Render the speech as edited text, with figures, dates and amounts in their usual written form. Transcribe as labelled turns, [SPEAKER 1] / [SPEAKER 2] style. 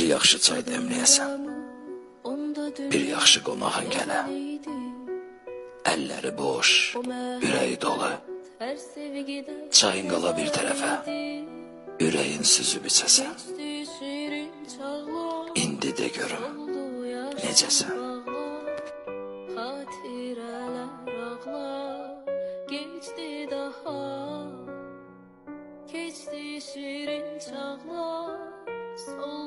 [SPEAKER 1] bir yaxşı çay demləyəsən, bir yaxşı qonağın gələ, əlləri boş, ürəyi dolu, çayın qala bir tərəfə, ürəyin süzüb içəsən. İndi de görüm, necəsən?
[SPEAKER 2] Xatirələr ağlar, geçdi daha, keçdi şirin çağlar, sol